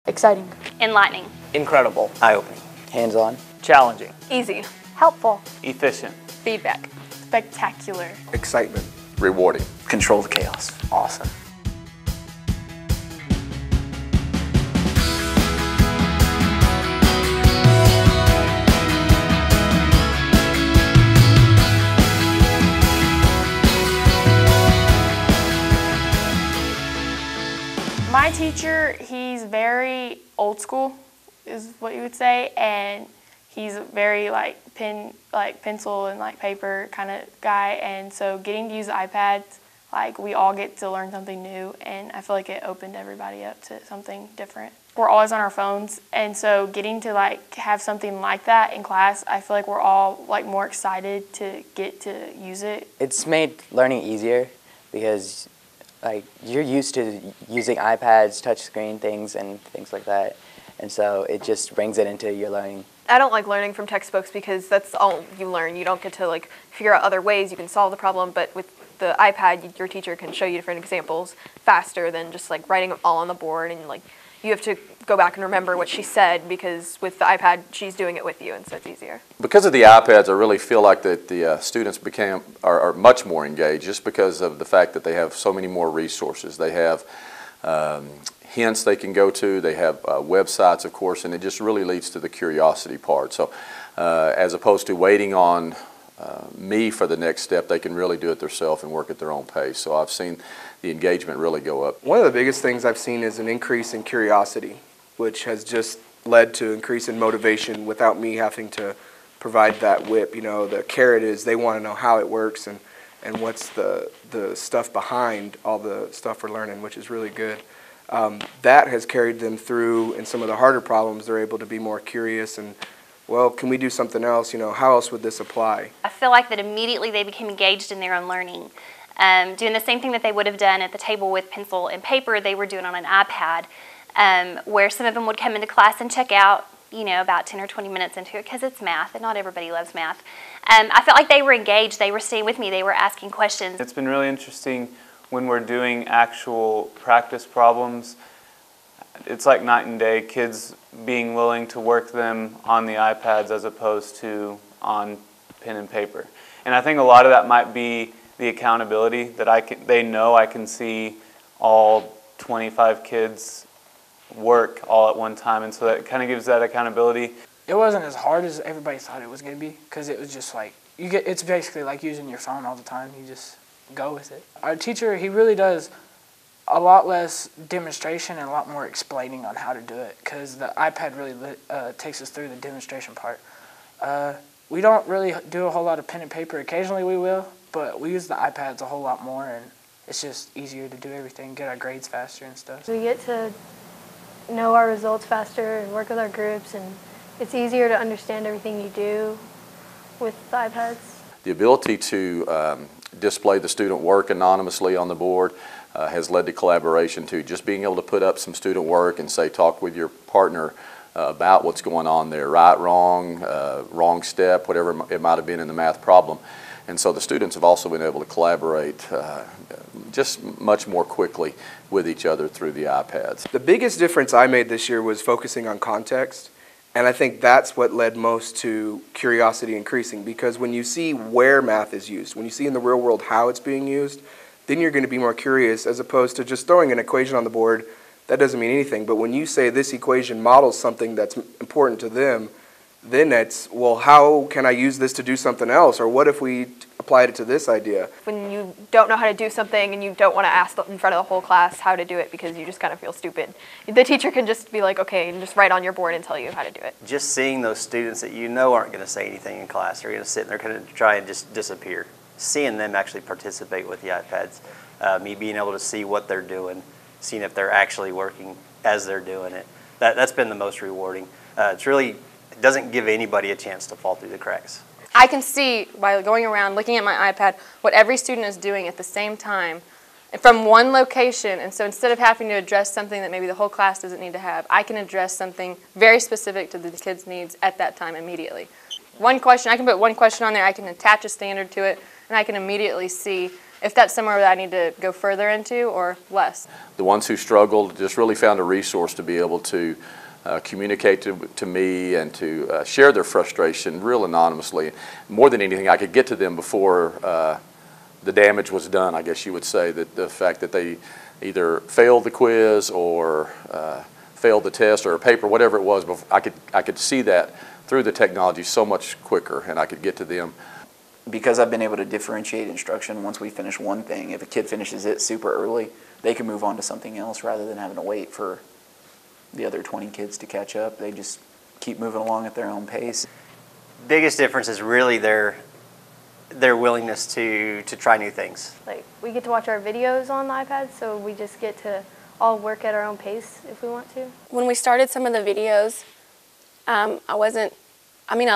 Exciting. Enlightening. Incredible. Eye-opening. Hands-on. Challenging. Easy. Helpful. Efficient. Feedback. Spectacular. Excitement. Rewarding. Control the chaos. Awesome. My teacher, he's very old school, is what you would say, and he's very pencil and paper kind of guy, and so getting to use the iPads, we all get to learn something new, and I feel like it opened everybody up to something different. We're always on our phones, and so getting to have something like that in class, I feel like we're all more excited to get to use it. It's made learning easier because you're used to using iPads, touchscreen things, and things like that, and so it just brings it into your learning. I don't like learning from textbooks because that's all you learn. You don't get to figure out other ways you can solve the problem, but with the iPad, your teacher can show you different examples faster than just writing them all on the board, and you have to go back and remember what she said because with the iPad, she's doing it with you, and so it's easier. Because of the iPads, I really feel like that the students are much more engaged just because of the fact that they have so many more resources. They have hints they can go to, they have websites, of course, and it just really leads to the curiosity part. So as opposed to waiting on me for the next step, they can really do it themselves and work at their own pace. So I've seen the engagement really go up. One of the biggest things I've seen is an increase in curiosity, which has just led to increase in motivation without me having to provide that whip. The carrot is they want to know how it works and what's the stuff behind all the stuff we're learning, which is really good. That has carried them through in some of the harder problems. They're able to be more curious and, well, can we do something else? How else would this apply? I feel like that immediately they became engaged in their own learning. Doing the same thing that they would have done at the table with pencil and paper, they were doing on an iPad, where some of them would come into class and check out, about 10 or 20 minutes into it because it's math and not everybody loves math. I felt like they were engaged, they were staying with me, they were asking questions. It's been really interesting when we're doing actual practice problems. It's like night and day, kids being willing to work them on the iPads as opposed to on pen and paper. And I think a lot of that might be the accountability that they know I can see all 25 kids work all at one time, and so that kind of gives that accountability. It wasn't as hard as everybody thought it was going to be because it was just it's basically like using your phone all the time. You just go with it. Our teacher, he really does a lot less demonstration and a lot more explaining on how to do it because the iPad really takes us through the demonstration part. We don't really do a whole lot of pen and paper. Occasionally we will, but we use the iPads a whole lot more, and it's just easier to do everything, get our grades faster and stuff. We get to know our results faster and work with our groups, and it's easier to understand everything you do with the iPads. The ability to display the student work anonymously on the board has led to collaboration too. Just being able to put up some student work and say, talk with your partner about what's going on there, right, wrong, wrong step, whatever it might have been in the math problem. And so the students have also been able to collaborate just much more quickly with each other through the iPads. The biggest difference I made this year was focusing on context, and I think that's what led most to curiosity increasing, because when you see where math is used, when you see in the real world how it's being used, then you're going to be more curious as opposed to just throwing an equation on the board. That doesn't mean anything, but when you say this equation models something that's important to them, then it's, well, how can I use this to do something else? Or what if we applied it to this idea? When you don't know how to do something and you don't want to ask in front of the whole class how to do it because you just kind of feel stupid, the teacher can just be like, okay, and just write on your board and tell you how to do it. Just seeing those students that aren't going to say anything in class, they're going to sit and they're going to try and just disappear. Seeing them actually participate with the iPads, me being able to see what they're doing, seeing if they're actually working as they're doing it, that's been the most rewarding. It doesn't give anybody a chance to fall through the cracks. I can see by going around looking at my iPad what every student is doing at the same time from one location, and so instead of having to address something that maybe the whole class doesn't need to have, I can address something very specific to the kids' needs at that time immediately. One question, I can put one question on there, I can attach a standard to it, and I can immediately see if that's somewhere that I need to go further into or less. The ones who struggled just really found a resource to be able to communicate to me and to share their frustration real anonymously. More than anything, I could get to them before the damage was done, I guess you would say, that the fact that they either failed the quiz or failed the test or a paper, whatever it was, I could see that through the technology so much quicker, and I could get to them. Because I've been able to differentiate instruction once we finish one thing, if a kid finishes it super early, they can move on to something else rather than having to wait for the other 20 kids to catch up. They just keep moving along at their own pace. Biggest difference is really their willingness to try new things. Like, we get to watch our videos on the iPad, so we just get to all work at our own pace if we want to. When we started some of the videos, I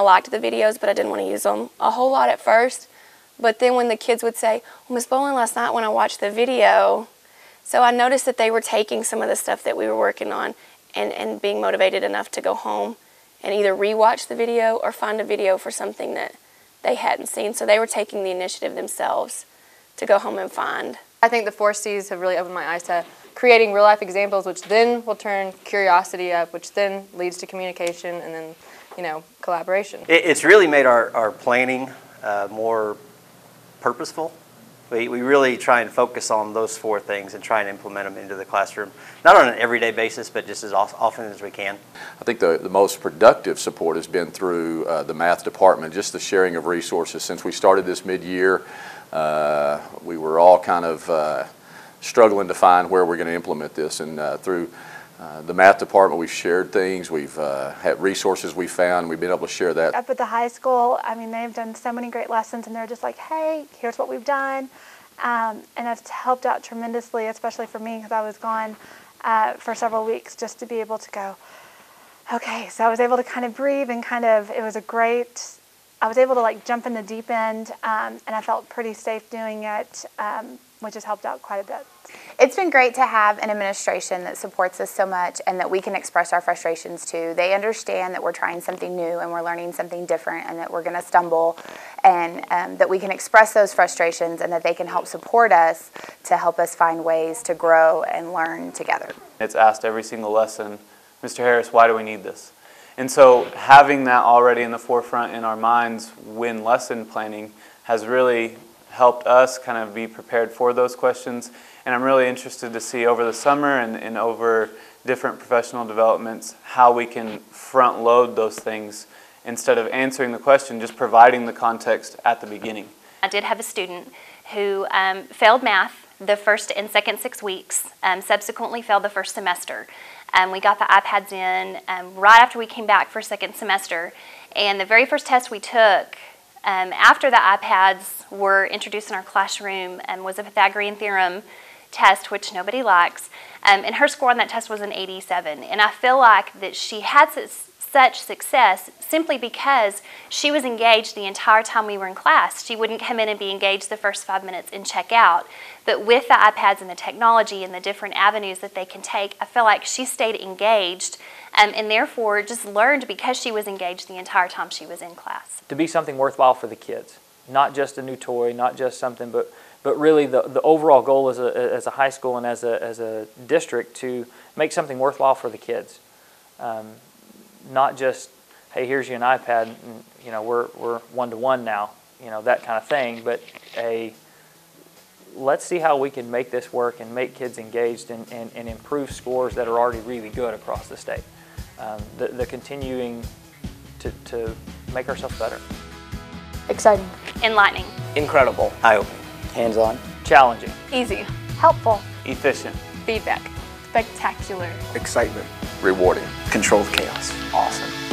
liked the videos, but I didn't want to use them a whole lot at first. But then when the kids would say, well, Miss Bolin, last night when I watched the video, so I noticed that they were taking some of the stuff that we were working on and being motivated enough to go home and either rewatch the video or find a video for something that they hadn't seen. So they were taking the initiative themselves to go home and find. I think the 4 C's have really opened my eyes to creating real life examples, which then will turn curiosity up, which then leads to communication and then, collaboration. It's really made our planning more purposeful. We really try and focus on those 4 things and try and implement them into the classroom, not on an everyday basis, but just as often as we can. I think the most productive support has been through the math department, just the sharing of resources. Since we started this mid-year, we were all kind of struggling to find where we're going to implement this, and through the math department, we've shared things, we've had resources we found, we've been able to share that. Up at the high school, they've done so many great lessons, and they're just like, hey, here's what we've done. And it's helped out tremendously, especially for me, because I was gone for several weeks, just to be able to go, okay, so I was able to kind of breathe and it was I was able to jump in the deep end, and I felt pretty safe doing it, which has helped out quite a bit. It's been great to have an administration that supports us so much and that we can express our frustrations to. They understand that we're trying something new and we're learning something different and that we're going to stumble, and that we can express those frustrations and that they can help support us to help us find ways to grow and learn together. It's asked every single lesson, Mr. Harris, why do we need this? And so having that already in the forefront in our minds when lesson planning has really helped us kind of be prepared for those questions. And I'm really interested to see over the summer and over different professional developments how we can front load those things instead of answering the question, just providing the context at the beginning. I did have a student who failed math the first and second 6 weeks, subsequently failed the first semester. We got the iPads in right after we came back for second semester, and the very first test we took after the iPads were introduced in our classroom was a Pythagorean theorem test, which nobody likes, and her score on that test was an 87. And I feel like that she had such success simply because she was engaged the entire time we were in class. She wouldn't come in and be engaged the first 5 minutes and check out. But with the iPads and the technology and the different avenues that they can take, I feel like she stayed engaged and therefore just learned because she was engaged the entire time she was in class. To be something worthwhile for the kids, not just a new toy, not just something, but really the overall goal as a high school and as a district to make something worthwhile for the kids. Not just, hey, here's you an iPad, and, we're one-to-one now, that kind of thing, but let's see how we can make this work and make kids engaged and improve scores that are already really good across the state. The continuing to make ourselves better. Exciting. Enlightening. Incredible. Eye-opening. Hands-on. Challenging. Easy. Helpful. Efficient. Feedback. Spectacular. Excitement. Rewarding. Controlled chaos. Awesome.